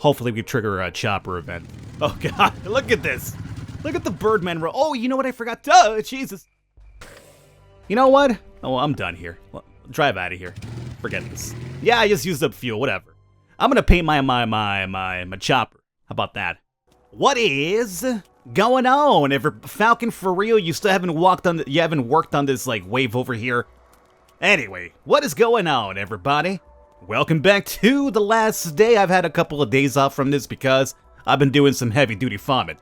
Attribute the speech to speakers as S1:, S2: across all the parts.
S1: hopefully we trigger a chopper event. Oh god, look at this. Look at the Birdman roll. Oh, you know what I forgot? Oh, Jesus. You know what? Oh, I'm done here. Well, drive out of here. Forget this. Yeah, I just used up fuel, whatever. I'm gonna paint my chopper. How about that? What is going on? Falcon, for real, you still haven't worked on this like wave over here. Anyway, what is going on, everybody? Welcome back to the last day. I've had a couple of days off from this because I've been doing some heavy-duty farming.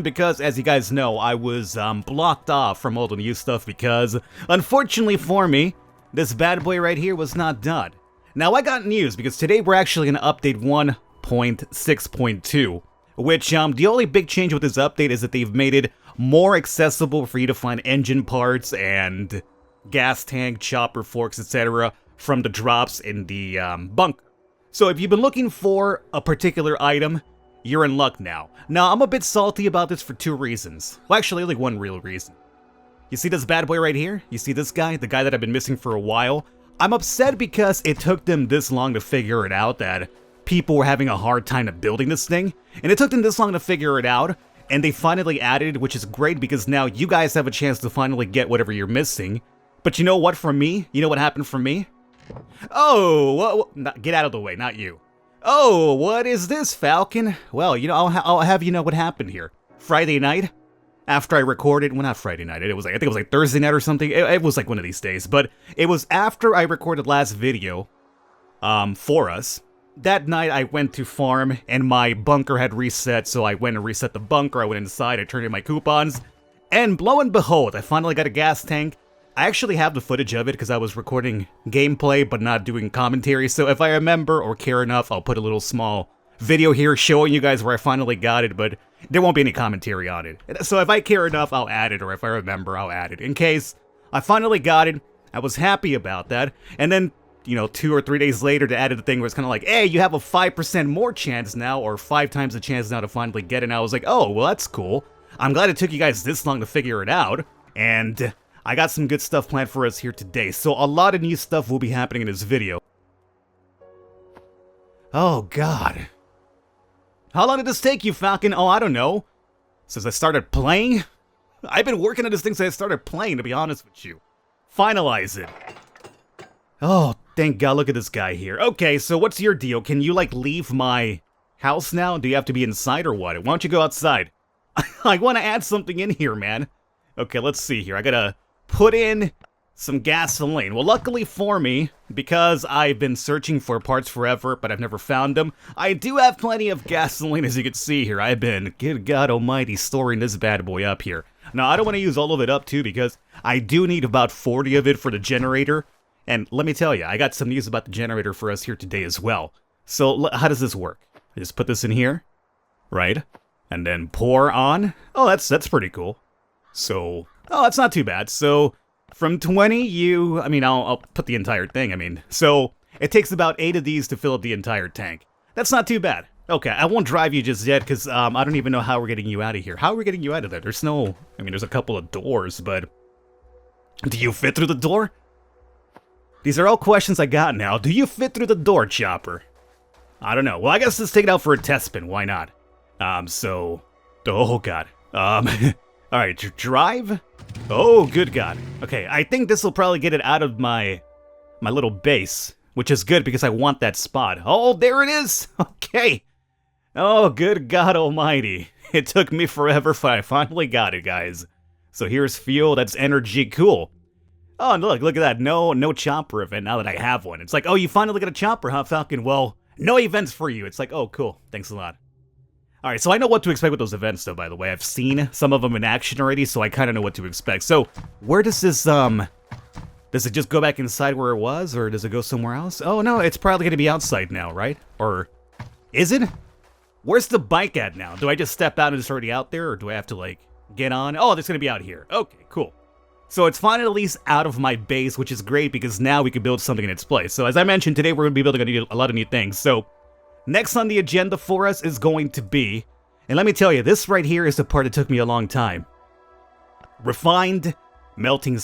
S1: Because, as you guys know, I was blocked off from all the new stuff because, unfortunately for me, this bad boy right here was not done. Now, I got news because today we're actually going to update 1.6.2, which, the only big change with this update is that they've made it more accessible for you to find engine parts and gas tank, chopper forks, etc. from the drops in the bunker. So if you've been looking for a particular item, you're in luck now. Now, I'm a bit salty about this for two reasons. Well, actually, only one real reason. You see this bad boy right here? You see this guy? The guy that I've been missing for a while? I'm upset because it took them this long to figure it out that people were having a hard time building this thing. And it took them this long to figure it out, and they finally added it, which is great because now you guys have a chance to finally get whatever you're missing. But you know what, for me? You know what happened for me? Oh, get out of the way, not you. Oh, what is this, Falcon? Well, you know, I'll have you know what happened here. Friday night, after I recorded, well, not Friday night, I think it was like Thursday night or something. It was like one of these days, but it was after I recorded last video, for us. That night, I went to farm, and my bunker had reset, so I went and reset the bunker. I went inside, I turned in my coupons, and lo and behold, I finally got a gas tank. I actually have the footage of it because I was recording gameplay but not doing commentary, so if I remember or care enough, I'll put a little small video here showing you guys where I finally got it, but there won't be any commentary on it. So if I care enough, I'll add it, or if I remember, I'll add it. In case I finally got it, I was happy about that, and then, you know, 2 or 3 days later, they added the thing where it's kind of like, hey, you have a 5% more chance now, or 5 times the chance now to finally get it, and I was like, oh, well, that's cool. I'm glad it took you guys this long to figure it out, and I got some good stuff planned for us here today, so a lot of new stuff will be happening in this video. Oh, God. How long did this take you, Falcon? Oh, I don't know. Since I started playing? I've been working on this thing since I started playing, to be honest with you. Finalize it. Oh, thank God, look at this guy here. Okay, so what's your deal? Can you, like, leave my house now? Do you have to be inside or what? Why don't you go outside? I want to add something in here, man. Okay, let's see here. I gotta put in some gasoline. Well, luckily for me, because I've been searching for parts forever, but I've never found them, I do have plenty of gasoline, as you can see here. I've been, good God almighty, storing this bad boy up here. Now, I don't want to use all of it up, too, because I do need about 40 of it for the generator. And let me tell you, I got some news about the generator for us here today as well. So, how does this work? I just put this in here, right? And then pour on. Oh, that's pretty cool. So, oh, that's not too bad. So, from 20, I'll put the entire thing, So, it takes about 8 of these to fill up the entire tank. That's not too bad. Okay, I won't drive you just yet, because I don't even know how we're getting you out of here. How are we getting you out of there? There's no, there's a couple of doors, but do you fit through the door? These are all questions I got now. Do you fit through the door, Chopper? I don't know. Well, I guess let's take it out for a test spin. Why not? Oh, God. Alright, drive? Oh, good God. Okay, I think this will probably get it out of my little base, which is good because I want that spot. Oh, there it is! Okay. Oh, good God almighty. It took me forever, but I finally got it, guys. So here's fuel, that's energy, cool. Oh, and look at that, no chopper event now that I have one. It's like, oh, you finally got a chopper, huh, Falcon? Well, no events for you. It's like, oh, cool, thanks a lot. Alright, so I know what to expect with those events, though, by the way. I've seen some of them in action already, so I kind of know what to expect. So, where does this, does it just go back inside where it was, or does it go somewhere else? Oh, no, it's probably going to be outside now, right? Or, is it? Where's the bike at now? Do I just step out and it's already out there, or do I have to, like, get on? Oh, it's going to be out here. Okay, cool. So it's finally at least out of my base, which is great, because now we can build something in its place. So, as I mentioned, today we're going to be building a lot of new things, so next on the agenda for us is going to be, and let me tell you, this right here is the part that took me a long time. Refined melting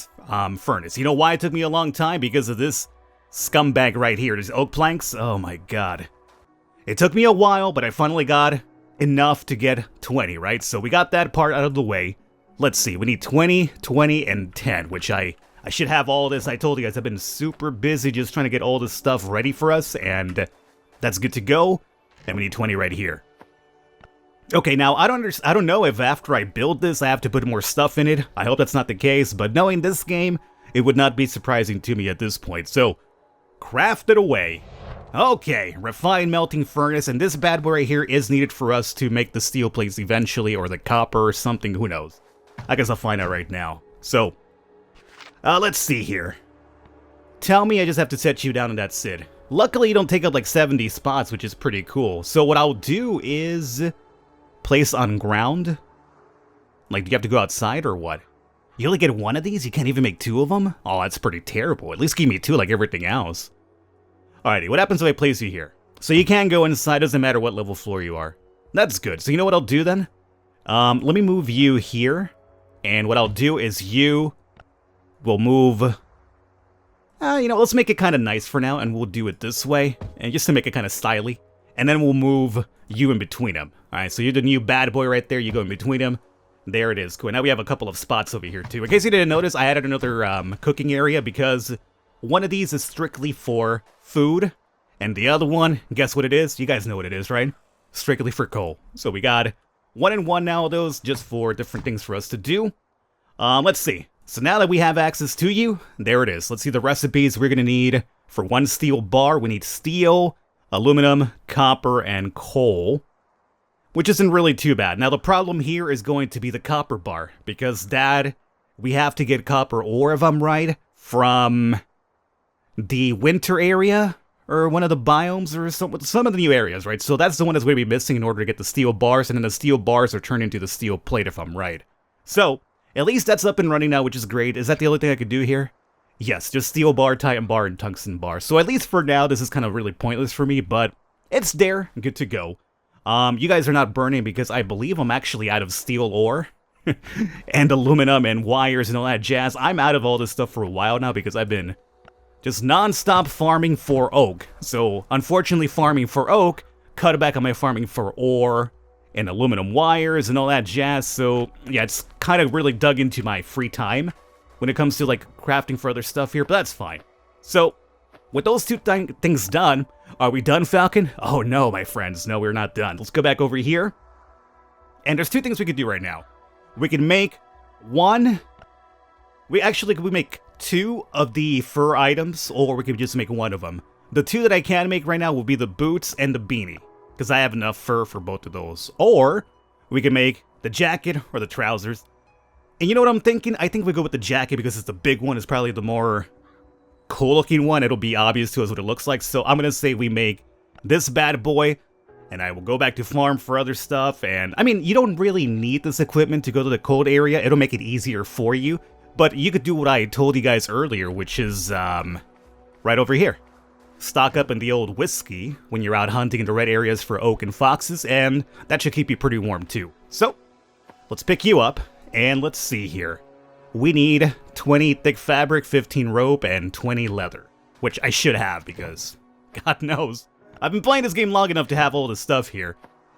S1: furnace. You know why it took me a long time? Because of this scumbag right here. These oak planks. Oh my God. It took me a while, but I finally got enough to get 20, right? So we got that part out of the way. Let's see, we need 20, 20, and 10, which I should have all this. I told you guys I've been super busy just trying to get all this stuff ready for us, and that's good to go. And we need 20 right here. Okay, now I don't know if after I build this I have to put more stuff in it. I hope that's not the case, but knowing this game, it would not be surprising to me at this point. So, craft it away. Okay, refined melting furnace, and this bad boy right here is needed for us to make the steel plates eventually, or the copper or something, who knows. I guess I'll find out right now. So, let's see here. Tell me I just have to set you down in that Sid. Luckily you don't take up like 70 spots, which is pretty cool. So what I'll do is place on ground. Like, do you have to go outside or what? You only get one of these? You can't even make two of them? Oh, that's pretty terrible. At least give me two like everything else. Alrighty, what happens if I place you here? So you can go inside, doesn't matter what level floor you are. That's good. So you know what I'll do then? Let me move you here. And what I'll do is you will move... you know, let's make it kind of nice for now, and we'll do it this way. And just to make it kind of stylish. And then we'll move you in between them. Alright, so you're the new bad boy right there. You go in between them. There it is. Cool. Now we have a couple of spots over here, too. In case you didn't notice, I added another cooking area because one of these is strictly for food. And the other one, guess what it is? You guys know what it is, right? Strictly for coal. So we got 1 and 1 now of those, just for different things for us to do. Let's see. So now that we have access to you, there it is. Let's see the recipes we're going to need. For 1 steel bar, we need steel, aluminum, copper, and coal. Which isn't really too bad. Now the problem here is going to be the copper bar. Because we have to get copper ore, if I'm right, from the winter area. Or one of the biomes, or some of the new areas, right? So that's the one that's going to be missing in order to get the steel bars, and then the steel bars are turned into the steel plate, if I'm right. So, at least that's up and running now, which is great. Is that the only thing I could do here? Yes, just steel bar, titan bar, and tungsten bar. So at least for now, this is kind of really pointless for me, but it's there, good to go. You guys are not burning because I believe I'm actually out of steel ore. And aluminum and wires and all that jazz. I'm out of all this stuff for a while now because I've been just non-stop farming for oak. So, unfortunately, farming for oak cut back on my farming for ore and aluminum wires and all that jazz. So, yeah, it's kind of really dug into my free time when it comes to, like, crafting for other stuff here, but that's fine. So, with those two things done, are we done, Falcon? Oh, no, my friends. No, we're not done. Let's go back over here. And there's two things we could do right now. We can make one... We make 2 of the fur items, or we could just make 1 of them. The 2 that I can make right now will be the boots and the beanie, because I have enough fur for both of those. Or, we can make the jacket or the trousers. And you know what I'm thinking? I think we go with the jacket because it's the big one. It's probably the more cool-looking one. It'll be obvious to us what it looks like. So I'm going to say we make this bad boy, and I will go back to farm for other stuff. And, I mean, you don't really need this equipment to go to the cold area. It'll make it easier for you. But you could do what I told you guys earlier, which is, right over here. Stock up in the old whiskey when you're out hunting in the red areas for oak and foxes, and that should keep you pretty warm too. So, let's pick you up, and let's see here. We need 20 thick fabric, 15 rope, and 20 leather. Which I should have, because, God knows, I've been playing this game long enough to have all this stuff here.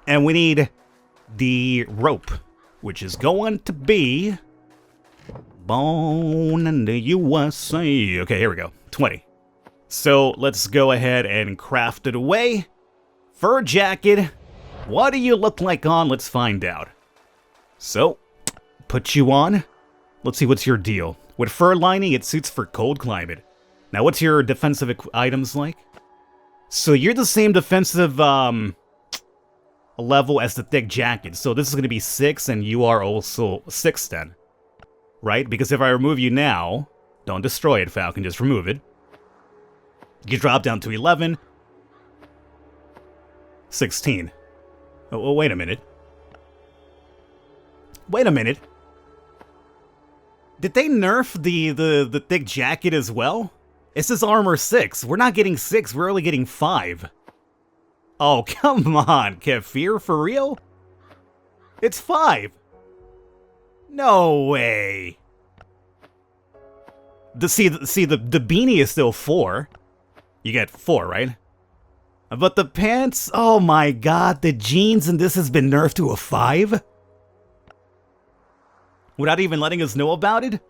S1: And we need the rope, which is going to be... Born in the USA. Okay, here we go. 20. So let's go ahead and craft it away. Fur jacket. What do you look like on? Let's find out. So, put you on. Let's see what's your deal. With fur lining, it suits for cold climate. Now, what's your defensive items like? So you're the same defensive level as the thick jacket. So this is going to be 6, and you are also 6 then. Right? Because if I remove you now, don't destroy it, Falcon, just remove it. You drop down to 11. 16. Oh, wait a minute. Wait a minute. Did they nerf the thick jacket as well? It says armor 6. We're not getting 6, we're only getting 5. Oh, come on, Kefir, for real? It's 5. No way. The beanie is still 4. You get 4, right? But the pants, oh my god, the jeans and this has been nerfed to a 5? Without even letting us know about it?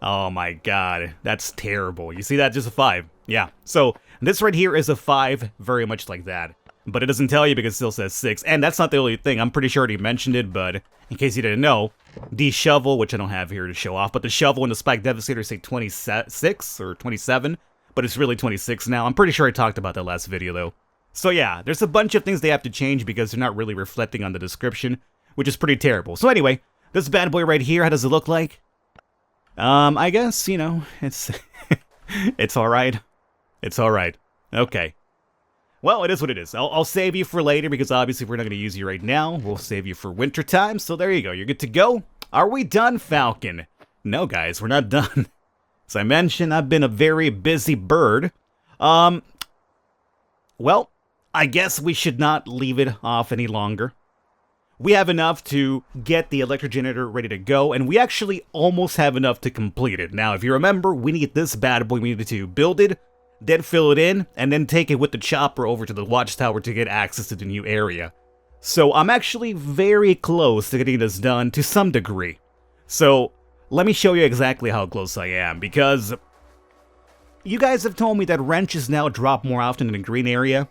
S1: Oh my god, that's terrible. You see that? Just a 5. Yeah, so this right here is a 5, very much like that. But it doesn't tell you because it still says 6. And that's not the only thing. I'm pretty sure I already mentioned it, but in case you didn't know, the shovel, which I don't have here to show off, but the shovel and the Spike Devastator say 26 or 27, but it's really 26 now. I'm pretty sure I talked about that last video, though. So yeah, there's a bunch of things they have to change because they're not really reflecting on the description, which is pretty terrible. So anyway, this bad boy right here, how does it look like? I guess, you know, it's it's alright. It's alright. Okay. Well, it is what it is. I'll save you for later because obviously we're not going to use you right now. We'll save you for winter time, so there you go. You're good to go. Are we done, Falcon? No, guys, we're not done. As I mentioned, I've been a very busy bird. Well, I guess we should not leave it off any longer. We have enough to get the electric generator ready to go, and we actually almost have enough to complete it. Now, if you remember, we need this bad boy. We needed to build it, then fill it in, and then take it with the chopper over to the watchtower to get access to the new area. So I'm actually very close to getting this done to some degree. So let me show you exactly how close I am, because you guys have told me that wrenches now drop more often in the green area.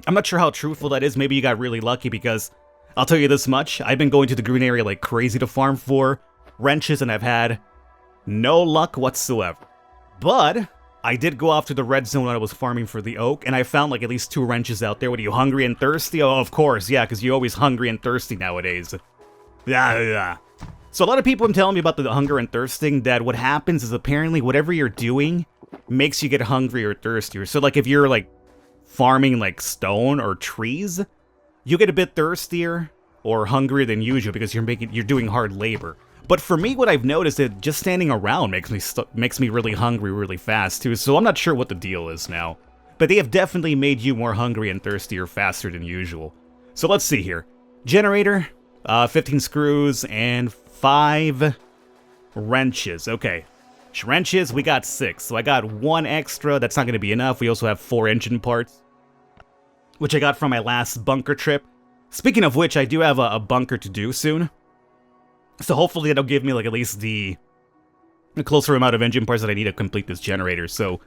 S1: I'm not sure how truthful that is. Maybe you got really lucky because I'll tell you this much. I've been going to the green area like crazy to farm for wrenches, and I've had no luck whatsoever. But I did go off to the red zone when I was farming for the oak, and I found like at least 2 wrenches out there. What are you, hungry and thirsty? Oh, of course, yeah, because you're always hungry and thirsty nowadays. Yeah. So a lot of people have been telling me about the hunger and thirsting, that what happens is apparently whatever you're doing makes you get hungry or thirstier. So like if you're like farming like stone or trees, you get a bit thirstier or hungrier than usual because you're doing hard labor. But for me, what I've noticed is just standing around makes me really hungry really fast too, so I'm not sure what the deal is now. But they have definitely made you more hungry and thirstier faster than usual. So let's see here. Generator, 15 screws, and 5 wrenches. Okay, wrenches, we got 6, so I got 1 extra. That's not going to be enough. We also have 4 engine parts, which I got from my last bunker trip. Speaking of which, I do have a bunker to do soon. So hopefully it'll give me like at least the closer amount of engine parts that I need to complete this generator. So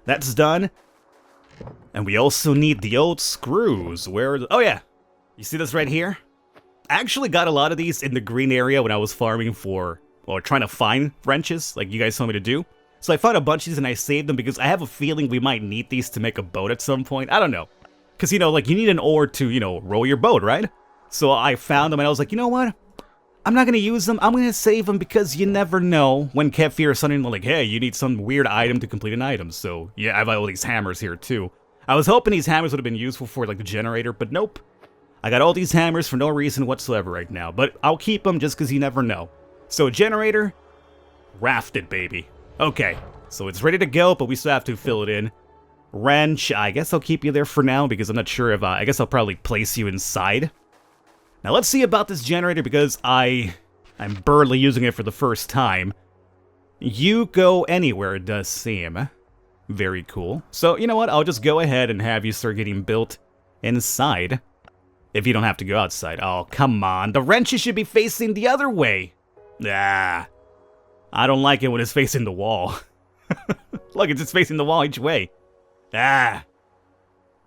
S1: that's done. And we also need the old screws. Oh yeah, you see this right here? I actually got a lot of these in the green area when I was farming for, or trying to find wrenches, like you guys told me to do. So I found a bunch of these and I saved them because I have a feeling we might need these to make a boat at some point. I don't know. Because, you know, like you need an oar to, you know, row your boat, right? So I found them and I was like, you know what? I'm not going to use them. I'm going to save them because you never know when Kefir or something like, hey, you need some weird item to complete an item. So yeah, I have all these hammers here too. I was hoping these hammers would have been useful for like the generator, but nope. I got all these hammers for no reason whatsoever right now, but I'll keep them just because you never know. So generator, rafted, baby. Okay, so it's ready to go, but we still have to fill it in. Wrench, I guess I'll keep you there for now because I'm not sure if, I guess I'll probably place you inside. Now let's see about this generator because I'm barely using it for the first time. You go anywhere, it does seem. Very cool. So, you know what, I'll just go ahead and have you start getting built inside. If you don't have to go outside. Oh, come on, the wrenches should be facing the other way. Ah, I don't like it when it's facing the wall. Look, it's just facing the wall each way. Ah.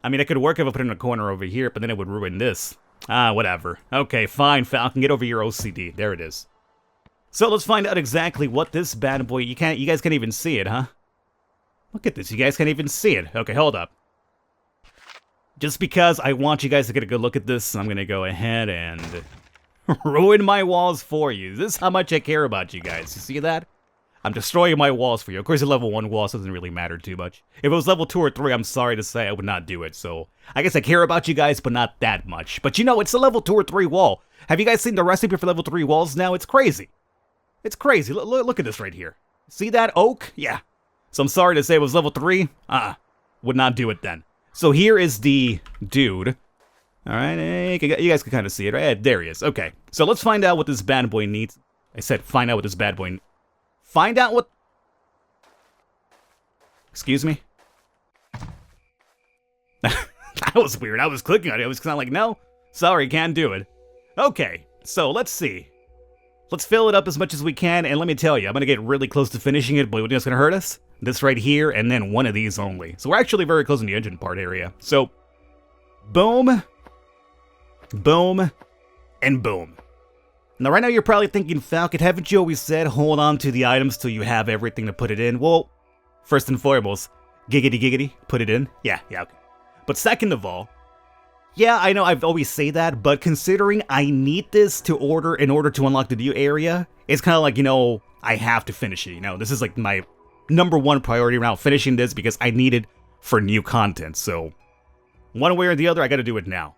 S1: I mean, it could work if I put it in a corner over here, but then it would ruin this. Ah, whatever. Okay, fine, Falcon, get over your OCD. There it is. So let's find out exactly what this bad boy... You guys can't even see it, huh? Look at this, you guys can't even see it. Okay, hold up. Just because I want you guys to get a good look at this, I'm gonna go ahead and ruin my walls for you. This is how much I care about you guys. You see that? I'm destroying my walls for you. Of course, the level 1 walls doesn't really matter too much. If it was level 2 or 3, I'm sorry to say I would not do it. So, I guess I care about you guys, but not that much. But you know, it's a level 2 or 3 wall. Have you guys seen the recipe for level 3 walls now? It's crazy. It's crazy. Look at this right here. See that oak? Yeah. So I'm sorry to say it was level 3. Would not do it then. So here is the dude. Alright, you guys can kind of see it, right? There he is. Okay. So let's find out what this bad boy needs. I said find out what this bad boy needs. Find out what... Excuse me? That was weird. I was clicking on it. It was kind of like, no, sorry, can't do it. Okay, so let's see. Let's fill it up as much as we can, and let me tell you, I'm going to get really close to finishing it, but you know what's going to hurt us? This right here, and then one of these only. So we're actually very close in the engine part area. So, boom, boom, and boom. Now right now you're probably thinking, Falcon, haven't you always said hold on to the items till you have everything to put it in? Well, first and foremost, giggity, put it in. Yeah, okay. But second of all, yeah, I know I've always say that, but considering I need this in order to unlock the new area, it's kind of like, you know, I have to finish it, you know? This is like my #1 priority around finishing this because I need it for new content, so one way or the other, I gotta do it now.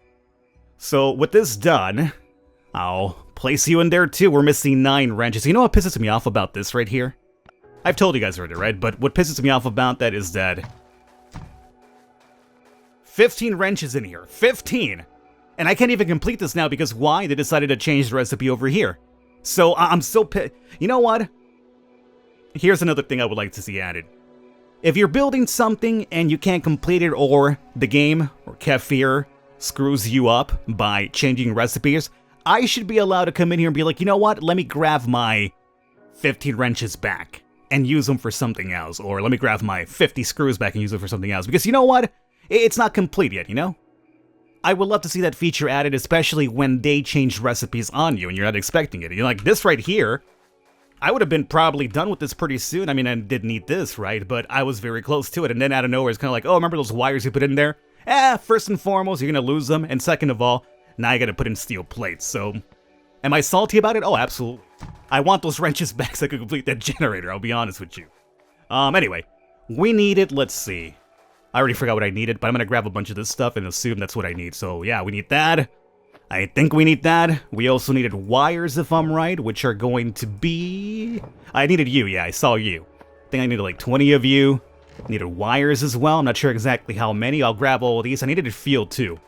S1: So with this done, I'll place you in there too. We're missing 9 wrenches. You know what pisses me off about this right here? I've told you guys already, right? But what pisses me off about that is that 15 wrenches in here. 15! And I can't even complete this now because why? They decided to change the recipe over here. So I'm so pissed. You know what? Here's another thing I would like to see added. If you're building something and you can't complete it, or the game or Kefir screws you up by changing recipes, I should be allowed to come in here and be like, you know what? Let me grab my 15 wrenches back and use them for something else. Or let me grab my 50 screws back and use them for something else. Because you know what? It's not complete yet, you know? I would love to see that feature added, especially when they change recipes on you and you're not expecting it. You know, like this right here, I would have been probably done with this pretty soon. I mean, I did need this, right? But I was very close to it. And then out of nowhere, it's kind of like, oh, remember those wires you put in there? First and foremost, you're going to lose them. And second of all, now you got to put in steel plates. So, am I salty about it? Oh, absolutely. I want those wrenches back so I can complete that generator. I'll be honest with you. Anyway, we need it. Let's see. I already forgot what I needed, but I'm going to grab a bunch of this stuff and assume that's what I need. So, yeah, we need that. I think we need that. We also needed wires, if I'm right, which are going to be... I needed you, yeah, I saw you. I think I needed like 20 of you. Needed wires as well. I'm not sure exactly how many. I'll grab all of these. I needed fuel, too.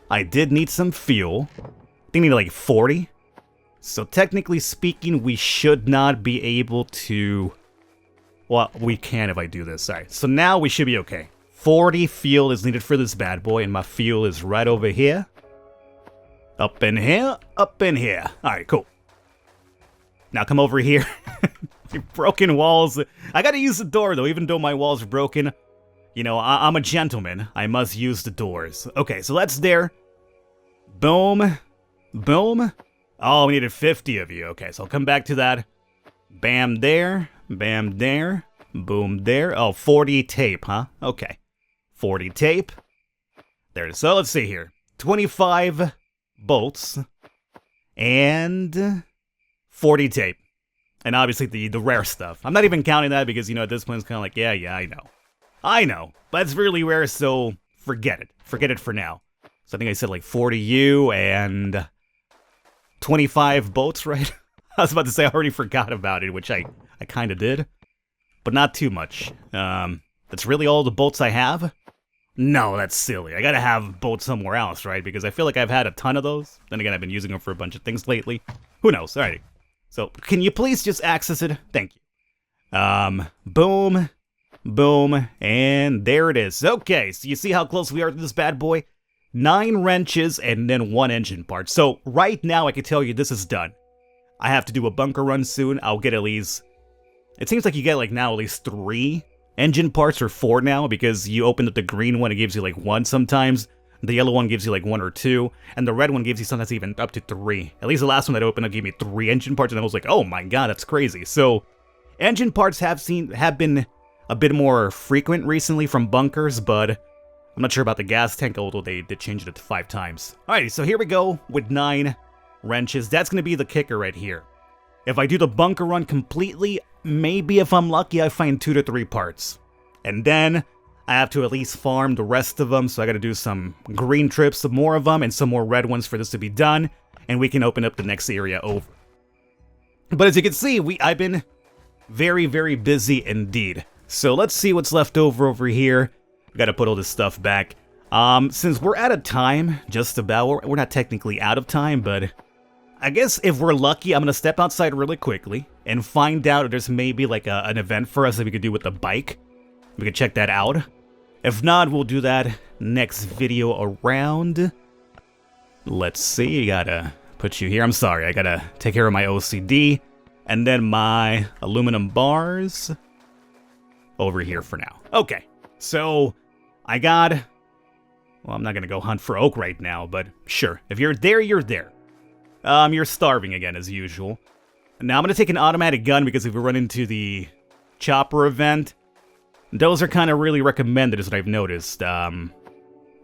S1: I did need some fuel. I think I needed like 40. So, technically speaking, we should not be able to... Well, we can if I do this. Alright, so now we should be okay. 40 fuel is needed for this bad boy, and my fuel is right over here. Up in here, up in here. Alright, cool. Now come over here. Broken walls. I gotta use the door, though, even though my walls are broken. You know, I'm a gentleman. I must use the doors. Okay, so that's there. Boom. Boom. Oh, we needed 50 of you. Okay, so I'll come back to that. Bam there. Bam there. Boom there. Oh, 40 tape, huh? Okay. 40 tape. There it is. So let's see here. 25 bolts. And 40 tape. And obviously the rare stuff. I'm not even counting that because, you know, at this point it's kind of like, yeah, I know. I know. But it's really rare, so forget it. Forget it for now. So I think I said like 40 U and 25 bolts, right? I was about to say I already forgot about it, which I kind of did. But not too much. That's really all the bolts I have? No, that's silly. I gotta have bolts somewhere else, right? Because I feel like I've had a ton of those. Then again, I've been using them for a bunch of things lately. Who knows? Alrighty. So, can you please just access it? Thank you. Boom. Boom. And there it is. Okay, so you see how close we are to this bad boy? 9 wrenches and then 1 engine part. So, right now, I can tell you this is done. I have to do a bunker run soon. I'll get at least... It seems like you get, like, now at least 3 engine parts, or 4 now, because you open up the green one, it gives you, like, 1 sometimes. The yellow one gives you, like, 1 or 2. And the red one gives you sometimes even up to 3. At least the last one that opened up gave me 3 engine parts, and I was like, oh my god, that's crazy. So, engine parts have been a bit more frequent recently from bunkers, but I'm not sure about the gas tank, although they did change it to 5 times. Alrighty, so here we go with 9 wrenches. That's going to be the kicker right here. If I do the bunker run completely, maybe if I'm lucky I find 2 to 3 parts. And then I have to at least farm the rest of them, so I gotta do some green trips, some more of them, and some more red ones for this to be done, and we can open up the next area over. But as you can see, I've been very, very busy indeed. So let's see what's left over here. We gotta put all this stuff back. Since we're out of time, just about, we're not technically out of time, but I guess if we're lucky, I'm gonna step outside really quickly and find out if there's maybe like an event for us that we could do with the bike. We could check that out. If not, we'll do that next video around. Let's see, gotta put you here. I'm sorry, I gotta take care of my OCD. And then my aluminum bars over here for now. Okay, so I got... Well, I'm not gonna go hunt for oak right now, but sure. If you're there, you're there. You're starving again, as usual. Now I'm gonna take an automatic gun because if we run into the chopper event, those are kind of really recommended, is what I've noticed.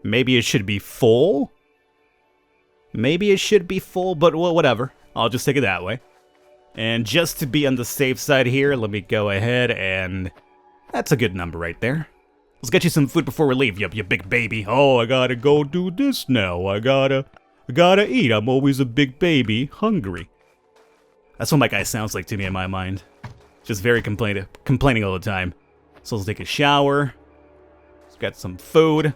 S1: Maybe it should be full? Maybe it should be full, but well, whatever. I'll just take it that way. And just to be on the safe side here, let me go ahead and... That's a good number right there. Let's get you some food before we leave, you big baby. Oh, I gotta go do this now. I gotta eat. I'm always a big baby, hungry. That's what my guy sounds like to me in my mind. Just very complaining all the time. So let's take a shower. Let's get some food.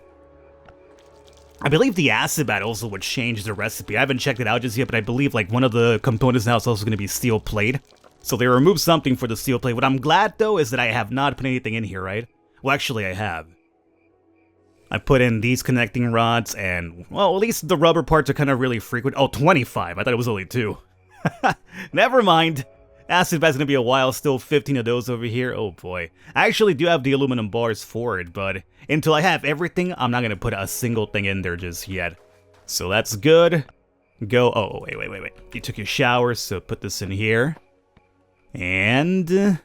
S1: I believe the acid bat also would change the recipe. I haven't checked it out just yet, but I believe like one of the components now is also going to be steel plate. So they removed something for the steel plate. What I'm glad, though, is that I have not put anything in here, right? Well, actually, I have. I put in these connecting rods, and, well, at least the rubber parts are kind of really frequent. Oh, 25. I thought it was only 2. Never mind. Acid bat's going to be a while. Still 15 of those over here. Oh, boy. I actually do have the aluminum bars for it, but until I have everything, I'm not going to put a single thing in there just yet. So that's good. Go. Oh, wait. You took your shower, so put this in here. And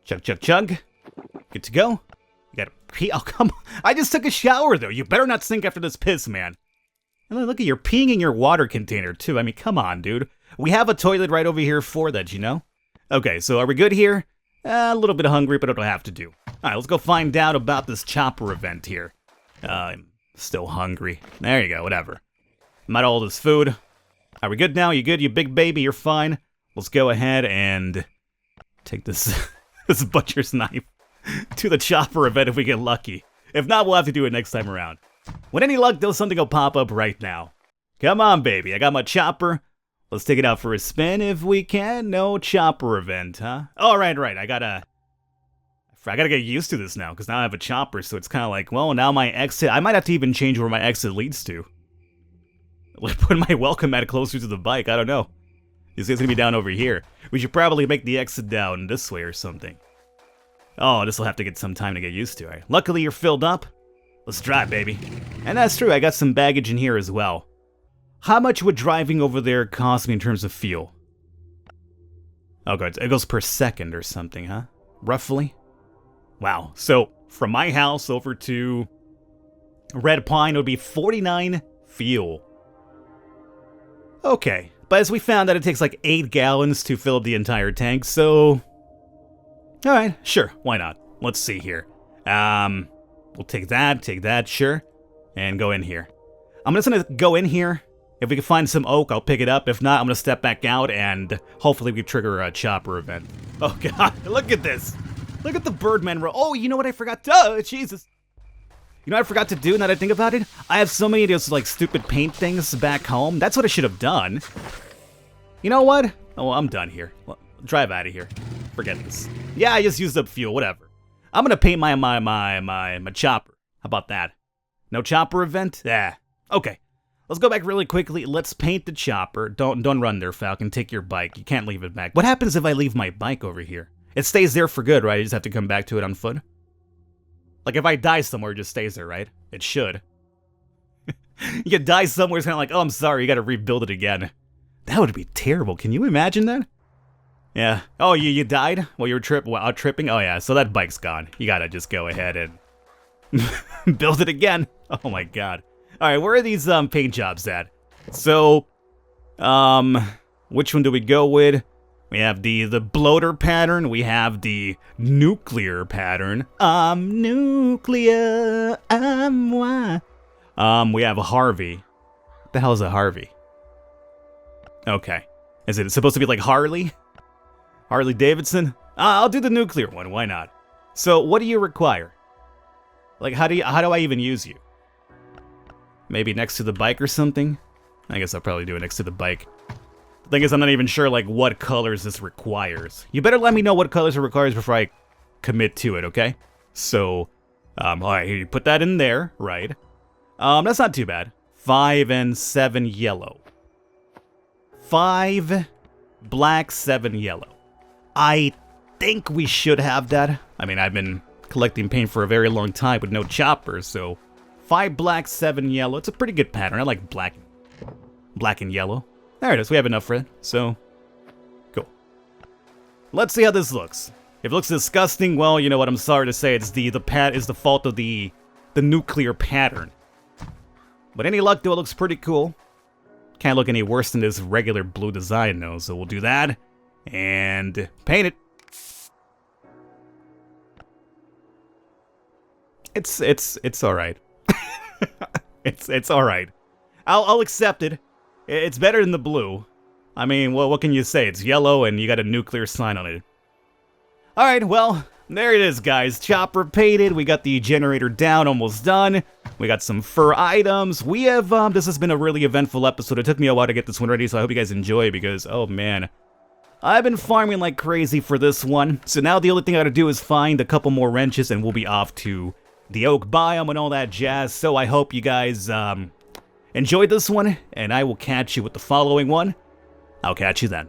S1: chug. Good to go. You gotta pee. Oh, come on. I just took a shower, though. You better not sink after this piss, man. And look at you're peeing in your water container, too. I mean, come on, dude. We have a toilet right over here for that, you know? Okay, so are we good here? A little bit hungry, but it'll have to do. Alright, let's go find out about this chopper event here. I'm still hungry. There you go, whatever. I'm out of all this food. Are we good now? You good? You big baby? You're fine? Let's go ahead and take this this butcher's knife to the chopper event if we get lucky. If not, we'll have to do it next time around. With any luck, though, something will pop up right now. Come on, baby. I got my chopper. Let's take it out for a spin if we can. No chopper event, huh? Oh, right. I gotta get used to this now, because now I have a chopper, so it's kind of like, well, now my exit... I might have to even change where my exit leads to. Like, put my welcome mat closer to the bike. I don't know. This guy's gonna be down over here. We should probably make the exit down this way or something. Oh, this will have to get some time to get used to. Right? Luckily, you're filled up. Let's drive, baby. And that's true, I got some baggage in here as well. How much would driving over there cost me in terms of fuel? Oh, God, it goes per second or something, huh? Roughly? Wow, so from my house over to Red Pine, it would be 49 fuel. Okay. But as we found out, it takes like 8 gallons to fill up the entire tank, so... Alright, sure, why not? Let's see here. We'll take that, sure. And go in here. I'm just gonna go in here. If we can find some oak, I'll pick it up. If not, I'm gonna step back out and hopefully we trigger a chopper event. Oh god, look at this! Look at the Birdman roll. Oh, you know what I forgot to... Oh, Jesus! You know what I forgot to do now that I think about it? I have so many of those, like, stupid paint things back home. That's what I should have done. You know what? Oh, well, I'm done here. Well, drive out of here. Forget this. Yeah, I just used up fuel, whatever. I'm gonna paint my chopper. How about that? No chopper event? Yeah. Okay. Let's go back really quickly. Let's paint the chopper. Don't run there, Falcon. Take your bike. You can't leave it back. What happens if I leave my bike over here? It stays there for good, right? I just have to come back to it on foot? Like, if I die somewhere, it just stays there, right? It should. You die somewhere, it's kind of like, oh, I'm sorry, you gotta rebuild it again. That would be terrible. Can you imagine that? Yeah. Oh, you died while you were out tripping? Oh, yeah, so that bike's gone. You gotta just go ahead and build it again. Oh, my God. All right, where are these paint jobs at? So, which one do we go with? We have the bloater pattern. We have the nuclear pattern. I'm nuclear. I'm why. We have a Harvey. What the hell is a Harvey? Okay. Is it supposed to be like Harley? Harley Davidson? I'll do the nuclear one. Why not? So, what do you require? Like, how do I even use you? Maybe next to the bike or something? I guess I'll probably do it next to the bike. The thing is, I'm not even sure, like, what colors this requires. You better let me know what colors it requires before I commit to it, okay? So, Alright, here you put that in there, right. That's not too bad. 5 and 7 yellow. 5 black, 7 yellow. I think we should have that. I mean, I've been collecting paint for a very long time with no choppers, so 5 black, 7 yellow. It's a pretty good pattern. I like black and yellow. There it is. We have enough for it, so cool. Let's see how this looks. If it looks disgusting, well, you know what? I'm sorry to say, it's the fault of the nuclear pattern. But any luck, though, it looks pretty cool. Can't look any worse than this regular blue design, though, so we'll do that and paint it. It's all right. it's all right. I'll accept it. It's better than the blue. I mean, well, what can you say? It's yellow and you got a nuclear sign on it. All right, well, there it is, guys. Chopper painted. We got the generator down, almost done. We got some fur items. We have, this has been a really eventful episode. It took me a while to get this one ready, so I hope you guys enjoy because, oh man. I've been farming like crazy for this one. So now the only thing I gotta do is find a couple more wrenches and we'll be off to the oak biome and all that jazz. So I hope you guys, enjoyed this one, and I will catch you with the following one. I'll catch you then.